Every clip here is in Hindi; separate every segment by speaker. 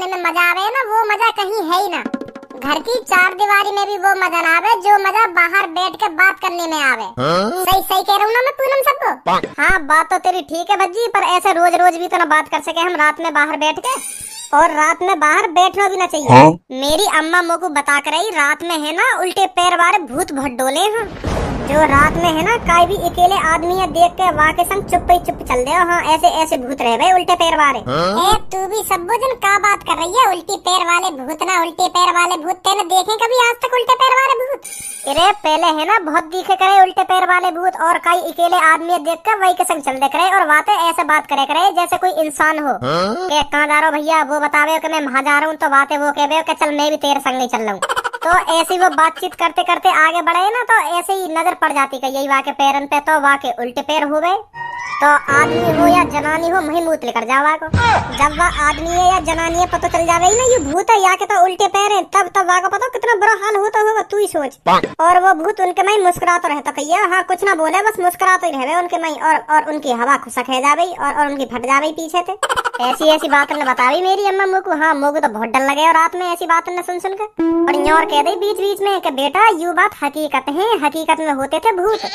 Speaker 1: करने में मजा आवे ना, वो मजा कहीं है ही ना। घर की चार दीवारी में भी वो मजा ना आवे जो मजा बाहर बैठ के बात करने में आवे। सही सही कह रहा हूँ ना मैं पूनम सबको? हाँ बात तो तेरी ठीक है भज्जी, पर ऐसे रोज रोज भी तो ना बात कर सके हम रात में बाहर बैठ के, और रात में बाहर बैठना भी ना चाहिए। मेरी अम्मा मोको बता कर आई, रात में है ना उल्टे पैर वाले भूत बहुत डोले हैं, जो रात में है ना काई भी अकेले आदमी देख के वहाँ के संग चुप ही चुप चल दे। हाँ ऐसे ऐसे भूत रहे भाई उल्टे पैर वाले। तू भी सब जन का बात कर रही है? उल्टी पैर वाले भूत ना उल्टे पैर वाले भूत तेने देखे कभी आज तक उल्टे पैर वाले भूत? अरे पहले है ना बहुत दिखे करे उल्टे पैर वाले भूत, और कई अकेले आदमी देख कर वही के संग चल दे करे, और बातें ऐसे बात करे करे जैसे कोई इंसान हो। कहाँ जा रहा हो भैया? वो बतावे कि मैं वहाँ जा रहा हूँ, तो बातें वो कहे कि चल मैं भी तेरे संग नहीं चल रहा हूँ। तो ऐसी वो बातचीत करते करते आगे बढ़े ना, तो ऐसे ही नजर पड़ जाती कि यही वाके पैरन पे तो वाके उल्टे पैर हो गए। तो आदमी हो या जनानी हो मही मूत लेकर जावा को, जब वह आदमी है या जनानी है पता चल जावे ना ये भूत है या के तो उल्टे पैर है, तब वाका पता कितना बुरा हाल होता होगा तू ही सोच। और वो भूत उनके मई मुस्कुराता रहता कहिए, हाँ कुछ ना बोले बस मुस्कुराते ही रहे उनके मई, और उनकी हवा खुशक है जावे और उनकी फट जावे पीछे थे। ऐसी ऐसी बात ने बतावी मेरी अम्मा मोको। हाँ मोको तो बहुत डर लगे और रात में ऐसी बात ने सुन के, और यूं और कह दे बीच बीच में कि बेटा यू बात हकीकत है, हकीकत में होते थे भूत।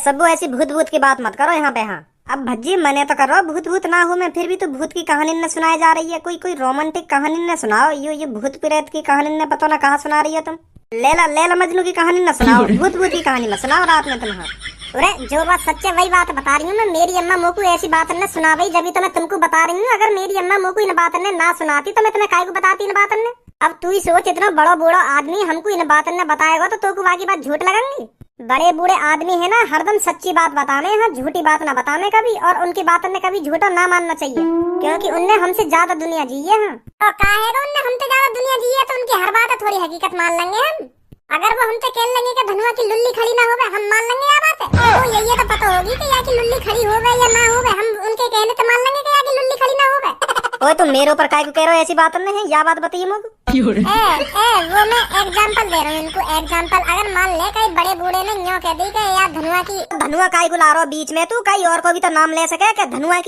Speaker 1: सबू ऐसी भूत भूत की बात मत करो यहाँ पे। हाँ अब भज्जी मने तो करो भूत भूत ना हो मैं, फिर भी तो भूत की कहानी न सुनाई जा रही है। कोई रोमांटिक कहानी न सुनाओ, ये भूत प्रेत की कहानी न पता ना कहाँ सुना रही है तुम। लैला मजनू की कहानी न सुनाओ, भूत भूत की कहानी न सुनाओ रात में तुम। अरे जो बात सच है वही बात बता रही हूँ मैं। मेरी अम्मा मोको ऐसी बात ने सुना गई जब तो मैं तुमको बता रही हूँ। अगर मेरी अम्मा मोको इन बात ने ना सुनाती तो मैं तुम्हें काय को बताती इन बात ने। अब तू ही सोच, इतना बड़ा बूढ़ा आदमी हमको इन बात ने बताएगा तो तू को बाकी बात झूठ लगेंगी। बड़े बूढ़े आदमी है ना हरदम सच्ची बात बताने हैं, झूठी बात ना बताने कभी, और उनकी बात ने कभी झूठा ना मानना चाहिए, क्योंकि उनने हमसे ज्यादा दुनिया जी है। तो काहेगा उनने हमसे ज्यादा दुनिया जी है तो उनकी हर बात थोड़ी हकीकत मान लेंगे हम। अगर वो हमसे कह लेंगे कि धनुआ की लुल्ली खड़ी ना होवे हम मान लेंगे या बात है? तो यही तो पता होगी कि या की लुल्ली खड़ी होवे या ना होवे, हम उनके कहने से मान लेंगे कि या की लुल्ली खड़ी ना होवे। ओए तुम मेरे ऊपर काय को कह रहे हो? ऐसी बात नहीं है, या बात बताइए मुझे। वो मैं एग्जांपल दे रहा हूँ इनको, एग्जांपल। अगर मान ले कई बड़े बूढ़े ने यूं कह दी कि यार धनुआ काय को ला रहा बीच में, तू कई और को भी तो नाम ले सके कि धनुआ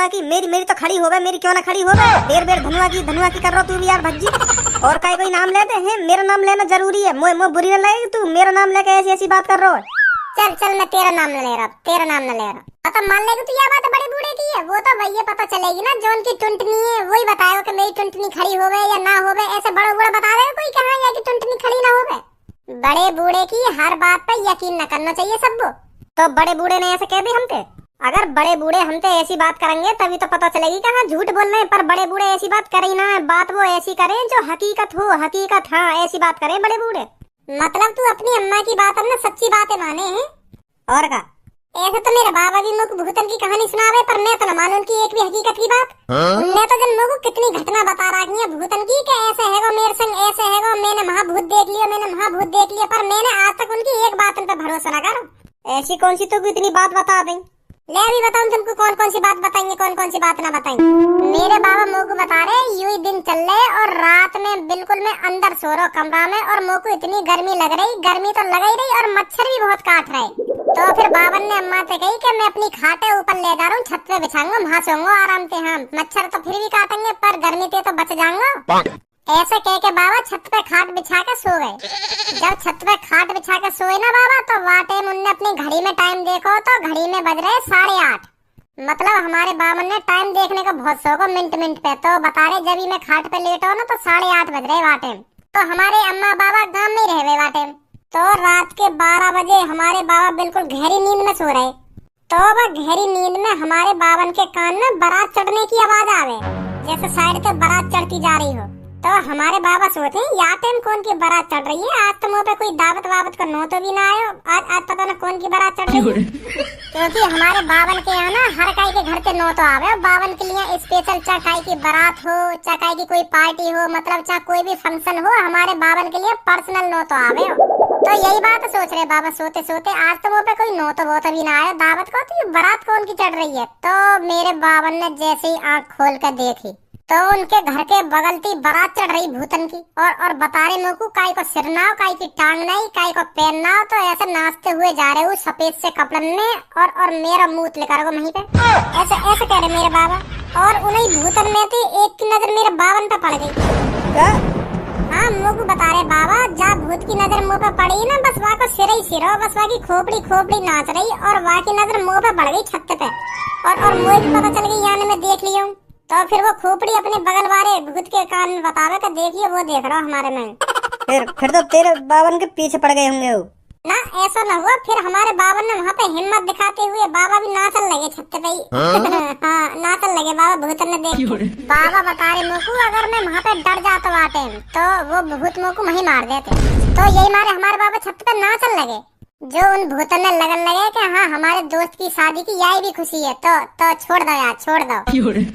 Speaker 1: की मेरी तो खड़ी होवे, मेरी क्यों ना खड़ी होवे? बेर धनुआ की कर रहा तू भी यार भज्जी, और कई कोई नाम लेते हैं। मेरा नाम लेना जरूरी है, मोह बुरी न लगेगी तू मेरा नाम लेके ऐसी बात कर रहा है। चल मैं तेरा नाम न ले रहा, तेरा नाम न ले रहा। तो मान लेगी तू, यह बात बड़े बूढ़े की है, वो तो भैया पता चलेगी ना जो उनकी टुंटनी है वही बताएगा कि मेरी टुंटनी खड़ी होवे या ना होवे। ऐसे बड़ा बूढ़ा बता देगा कोई कहाँ या कि टुंटनी खड़ी ना होवे। बड़े बूढ़े की हर बात पर यकीन न करना चाहिए सबको। तो बड़े बूढ़े ने ऐसे कह दी हमसे, अगर बड़े बूढ़े हमसे ऐसी बात करेंगे तभी तो पता चलेगी कि हाँ झूठ बोल रहे हैं। पर बड़े बूढ़े ऐसी बात करें ना, बात वो ऐसी करें जो हकीकत हो, हकीकत। हाँ ऐसी बात करें बड़े बूढ़े। मतलब तू अपनी अम्मा की बात अपना सच्ची बातें माने हैं और का? ऐसे तो मेरे बाबा भी मुझको भूतन की कहानी सुनावे, पर मैं तो न मानूं उनकी एक भी हकीकत की बात। उनने तो जन मुझको कितनी घटना बता रही है भूतन की कि ऐसे हैगा मेरे संग, ऐसे हैगा, मैंने महाभूत देख लिया, मैंने महाभूत देख लिया, पर मैंने आज तक उनकी एक बात उन पर भरोसा न करो। ऐसी कौन सी तो इतनी बात बता दें? ले अभी बताऊं तुमको कौन कौन सी बात बताएंगे, कौन कौन सी बात ना बताएंगे। मेरे बाबा मोको बता रहे यूं ही दिन चल रहे और रात में बिल्कुल मैं अंदर सो रहा कमरा में, और मोको इतनी गर्मी लग रही, गर्मी तो लग ही रही और मच्छर भी बहुत काट रहे। तो फिर बाबन ने अम्मा से कही कि मैं अपनी खाटे ऊपर ले जा रहा हूँ, छत पे बिछाऊंगा, वहाँ सोऊंगा आराम से। हाँ मच्छर तो फिर भी काटेंगे पर गर्मी से तो बच जाऊंगा। ऐसे कह के बाबा छत पे खाट बिछा के सो गए। जब छत पे खाट बिछा के सोए ना बाबा, तो वहाँ टाइम उनने अपनी घड़ी में टाइम देखो तो घड़ी में बज रहे 8:30। मतलब हमारे बाबा ने टाइम देखने का बहुत शौक है मिनट पे, तो बता रहे जब ही मैं खाट पे लेटा ना तो 8:30 बज रहे वहाँ टाइम। तो हमारे अम्मा बाबा गाँव में रहे हुए वहाँ टाइम। तो रात के 12 बजे हमारे बाबा बिल्कुल गहरी नींद में सो रहे। तो वह गहरी नींद में हमारे बावन के कान में बारात चढ़ने की आवाज आवे, जैसे साइड से बारात चढ़ती जा रही हो। तो हमारे बाबा सोचे या टाइम कौन की बारात चढ़ रही है, आज तो मुँह पे कोई दावत वावत का नो तो भी ना आयो, आज पता ना कौन की बारात चढ़ रही है। क्योंकि हमारे बावन के यहाँ ना हर काई के घर से नो तो आवे, बावन के लिए स्पेशल चाहे की बारात हो, चाहे की कोई पार्टी हो, मतलब चाहे कोई भी फंक्शन हो, हमारे बावन के लिए पर्सनल नो तो आवे हो। तो यही बात सोच रहे बाबा सोते सोते, आज तो मुँह पे कोई नो तो वो तो भी ना आया दावत को, तो ये बारात कौन की चढ़ रही है। तो मेरे बावन ने जैसे ही आँख खोल कर देखी तो उनके घर के बगल की बारात चढ़ रही भूतन की, और बता रहे मेरे को काई को सिर ना हो, काई की टांग नहीं, काई को पैर ना हो, तो ऐसे नाचते हुए जा रहे हो सफेद से कपड़न में, और मेरा मुंह लेकर वहीं पे ऐसे ऐसे कह रहे मेरे बाबा। और उन्हीं भूतन में थी एक की नजर मेरे बावन पे पड़ गई।
Speaker 2: क्या?
Speaker 1: हाँ मुँह को बता रहे बाबा, जहाँ भूत की नजर मुँह पे पड़ी ना, बस वहाँ को सिर ही सिर हो, बस वहाँ की खोपड़ी खोपड़ी नाच रही, और वहाँ की नजर मुँह पे पड़ गई छत पे, और मुझे भी पता चल गई, यानी मैं देख लिया हूँ। तो फिर वो खोपड़ी अपने बगल वाले भूत के कान में बतावे कि देखिए वो देख रहा हमारे में।
Speaker 2: फिर तो तेरे बावन के पीछे पड़ गए होंगे वो।
Speaker 1: ना ऐसा ना हुआ, फिर हमारे बाबा ने वहाँ पे हिम्मत दिखाते हुए बाबा भी नाचन लगे छत पे ही। हाँ नाचन लगे बाबा, भूत ने देख। बाबा बता रहे मुझको अगर मैं वहाँ पे डर जाता वाटे तो वो भूत मुझको वहीं मार देते। तो यही मारे हमारे बाबा छत पे नाचन लगे। जो उन भूतों ने लगन लगे कि हाँ हमारे दोस्त की शादी की यही भी खुशी है, तो छोड़ दो यार, छोड़ दो।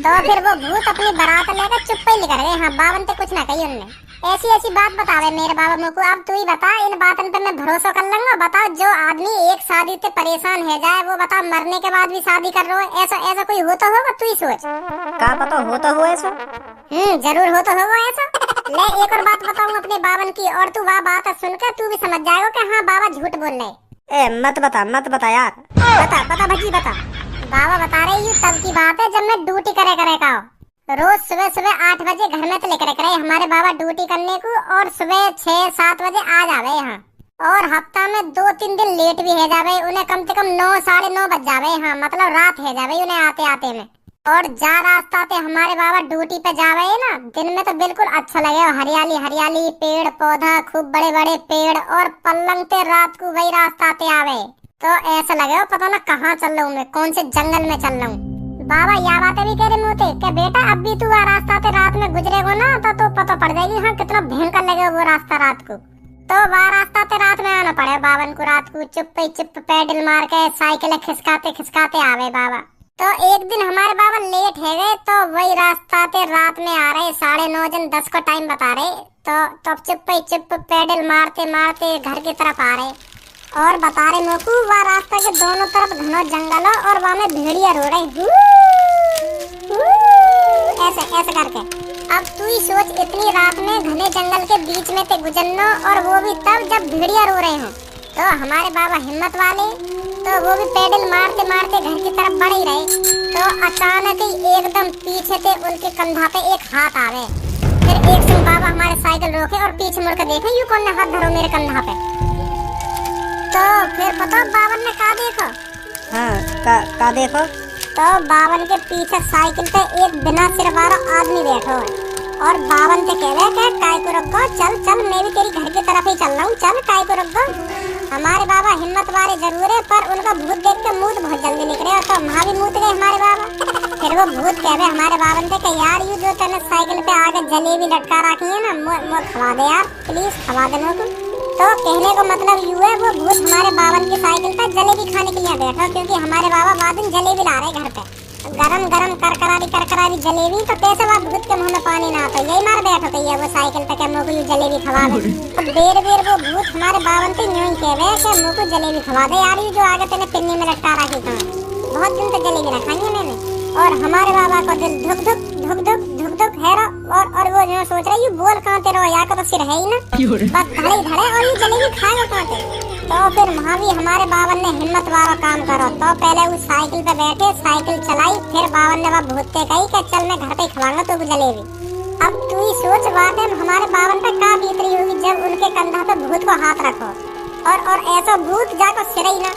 Speaker 1: तो फिर वो भूत अपनी बारात लेकर चुप ही निकल गए। हाँ बावन पे कुछ ना कही उनने। ऐसी ऐसी बात बतावे मेरे बाबा मुझको। अब तू ही बता, इन बातन पे मैं भरोसा कर लूंगा? बताओ, जो आदमी एक शादी से परेशान है जाए, वो बता मरने के बाद भी शादी कर रहा है, ऐसा कोई होता होगा? तू ही सोच।
Speaker 2: क्या पता होता हो ऐसा?
Speaker 1: जरूर होता होगा ऐसा। ले एक और बात बताऊं अपने बावन की, और तू वह बात सुनकर तू भी समझ जाएगा कि हाँ बाबा झूठ बोल रहे।
Speaker 2: मत बता यार।
Speaker 1: बता भजी बता। बाबा बता रहे ये तब की बात है जब मैं ड्यूटी करे का रोज सुबह 8 बजे घर में तो लेकर करे हमारे बाबा ड्यूटी करने को, और सुबह 6-7 बजे आ जावे यहाँ, और हफ्ता में 2-3 दिन लेट भी है जावे। उन्हें कम से कम 9-9:30 बज जावे। हाँ मतलब रात है जावे उन्हें आते में। और जा रास्ता ते हमारे बाबा ड्यूटी पे जावे ना, दिन में तो बिल्कुल अच्छा लगे, हरियाली पेड़ पौधा, खूब बड़े बड़े पेड़, और पलंग ते रात को वही रास्ता ते आवे, तो ऐसा लगे पता ना कहाँ चल रहा हूँ मैं, कौन से जंगल में चल रहा हूँ। बाबा यह बातें भी कह रहे मुझे कि बेटा अब भी तू रास्ता ते रात में गुजरेगा ना तो पता पड़ जाएगी हाँ कितना भयंकर लगेगा वो रास्ता रात को। तो वह रास्ता ते रात में आना पड़े बावन को। रात को चुप पैडल मार के साइकिल खिसकाते आवे बाबा। तो एक दिन हमारे बाबा लेट है गए, तो वही रास्ता ते रात में आ रहे 9:30-10 को टाइम बता रहे। तो चुप पैडल मारते घर की तरफ आ रहे, और बता रहे मेरे को वह रास्ता के दोनों तरफ घना जंगल है, और वहाँ में भेड़िया रो रही ऐसे करके। अब तू ही सोच, इतनी रात में घने जंगल के बीच में ते गुजरना, और वो भी तब जब भेड़िया रो रहे हो। तो हमारे बाबा हिम्मत वाले, तो वो भी पैडल मारते घर की तरफ बढ़ ही रहे। तो अचानक ही एकदम पीछे से उनके कंधा पे एक हाथ आवे। फिर एक से बाबा हमारे साइकिल रोके और पीछे मुड़कर देखे, यू कौन ने हाथ धरो मेरे कंधा पे। तो फिर पता बावन ने कहा देखो?
Speaker 2: हाँ का देखो?
Speaker 1: तो बावन के पीछे साइकिल पे एक बिना सिर वाला आदमी बैठो है, और बावन से कह रहे कि काय को रुको, चल मैं भी तेरी घर की तरफ ही चल रहा हूँ, चल काय को रुको। हमारे बाबा हिम्मत वाले जरूर है, पर उनका भूत देख के मुँह बहुत जल्दी निकले, और तो वहाँ भी मूत गए हमारे बाबा। फिर वो भूत कह रहे हमारे बावन से कि यार यू जो तेने साइकिल पे आगे जलेबी लटका रखी है ना, वो खवा दे यार, प्लीज खवा दे मेरे को। तो कहने को मतलब यू है, वो भूत हमारे बावन की साइकिल पे जलेबी खाने के लिए बैठा, क्योंकि हमारे बाबा वादिन जलेबी ला रहे घर पे, गरम करकरारी जलेबी। तो कैसे वह भूत के मुंह में पानी ना आता, यही मार बैठो तो ये वो साइकिल पे के मुझे जलेबी खवा दे। तो बेर वो भूत हमारे बावन से यूं ही कह रहे कि मुझको जलेबी खवा दे यार, ये जो आगे तेने पिन्नी में लटका रखी था, बहुत दिन तक जलेबी ना खाई है मैंने। और हमारे बाबा को दिल धुक हैरा, और वो जो सोच रही बोल कहाँ तेरा या का तो सिर है ही ना, बस धड़े और ये जलेबी खाएगा कहाँ ते। तो फिर वहाँ भी हमारे बावन ने हिम्मत वाला काम करो। तो पहले उस साइकिल पे बैठे, साइकिल चलाई, फिर बावन ने वह भूतते कही कि चल मैं घर पे खिलाऊंगा तो जलेबी। अब तू ही सोच बात है हमारे बावन पे क्या बीत रही होगी जब उनके कंधा पे भूत को हाथ रखो, और ऐसा भूत जाकर सिर ही ना,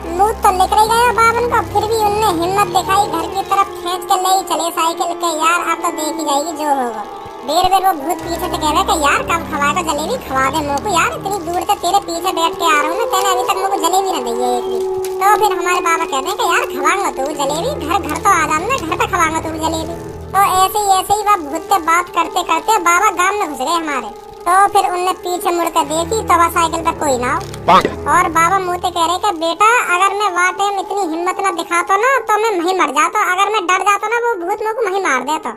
Speaker 1: मुँह तो निकल गया बावन को। फिर भी उनने हिम्मत दिखाई, घर की तरफ खींच के ले चले साइकिल के। यार अब तो देख ही जाएगी जो होगा। बेर वो भूत पीछे से कह रहे कि यार कब खवाएगा जलेबी, खवा दे मुझको यार, इतनी दूर से तेरे पीछे बैठ के आ रहा हूँ ना, तेने अभी तक मुझको जलेबी ना दी है एक भी। तो फिर हमारे बाबा कहते हैं कि यार खवाऊंगा तू जलेबी, घर तो आ जाना, घर पे खवाऊंगा तू जलेबी। तो ऐसे ही वह भूत से बात करते बाबा गांव में घुस गए हमारे। तो फिर उनने पीछे मुड़कर देखी तो वह साइकिल पे कोई ना हो, और बाबा मुँह से कह रहे कि बेटा अगर मैं वाटे में इतनी हिम्मत ना दिखाता ना तो मैं वहीं मर जाता, अगर मैं डर जाता ना वो भूत मुझको वहीं मार देता।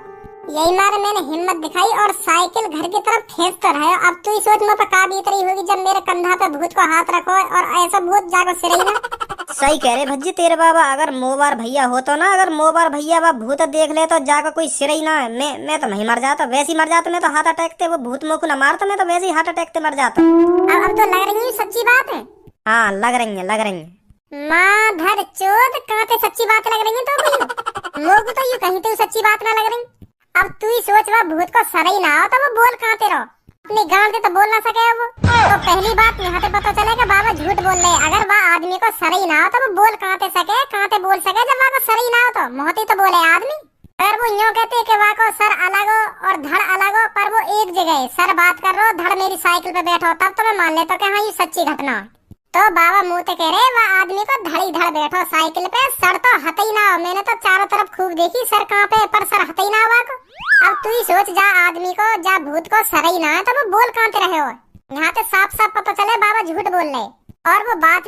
Speaker 1: यही मारे मैंने हिम्मत दिखाई और साइकिल घर की तरफ खींचता रहा। अब तू ही सोच मुझ पर क्या बीत रही होगी जब मेरे कंधा पे भूत को हाथ रखो, और ऐसा भूत जाकर सिर ही ना।
Speaker 2: सही कह रहे भज्जी तेरे बाबा। अगर मोबार भैया हो तो ना, अगर मोबार भैया बा भूत देख ले तो जाकर कोई सिर ही ना है। मैं तो नहीं मर जाता, वैसे ही मर जाता। मैं तो हार्ट अटैक से, वो भूत मुँह को ना मारता, मैं तो वैसे ही हार्ट अटैक से मर जाता।
Speaker 1: अब तो लग रही है सच्ची बात है।
Speaker 2: हाँ लग रही है, लग रही है।
Speaker 1: माधर चोद, कहाँ पे सच्ची बात लग रही है तो कोई लोग तो यूं कहीं तो सच्ची बात ना लग रही। अब तू ही सोच, वह भूत को सर ही ना हो तो वो बोल कहाँ ते रहो, अपनी गांड से तो बोल ना सके वो। तो पहली बात यहाँ पे पता चलेगा बाबा झूठ बोल रहे। अगर वह आदमी को सर ही ना हो तो वो बोल कहाँ ते सके, कहाँ ते बोल सके जब वह को सर ही ना हो तो मोहती तो बोले आदमी। अगर वो यूं कहते कि वह को सर अलग हो और धड़ अलग हो, पर वो एक जगह है, सर बात कर रहे हो, धड़ मेरी साइकिल पे बैठो, तब तो मैं मान लेता कि हाँ ये सच्ची घटना है। तो बाबा मुंह ते कह रहे वह आदमी को धड़ी धड़ बैठो साइकिल पे, सर तो हत ही ना हो। मैंने तो चारों तरफ खूब देखी सर कहाँ पे, पर सर हत ही ना हुआ को। अब तू ही सोच, जा आदमी को, जा भूत को सर ही ना है तो वो बोल कहाँ ते रहे हो। यहाँ पे साफ साफ पता चले बाबा झूठ बोल रहे और वो बात